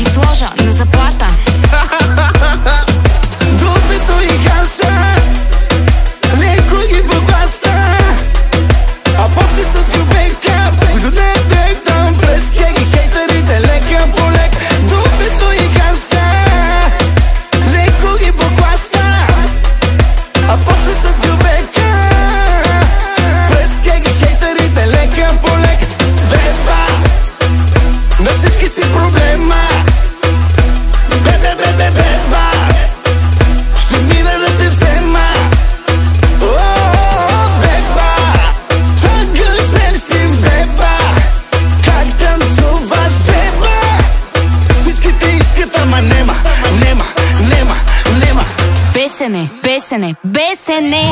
ги сложа на заплата. Дупето и гаса, леко ги погласа, а после с гюбека дойде там плеске ги хейтерите лека по лек. Дупето и гаса, леко ги погласа, а после с гюбека плеске ги хейтерите лека по лек. Беба, на всички си проблема. Беба, ще мина да те взема. Беба, чакай се си, беба, как танцуваш, беба. Всички те искат, ама нема. Бесене, бесене, бесене!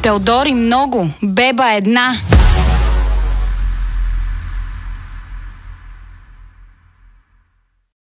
Теодори много, беба една.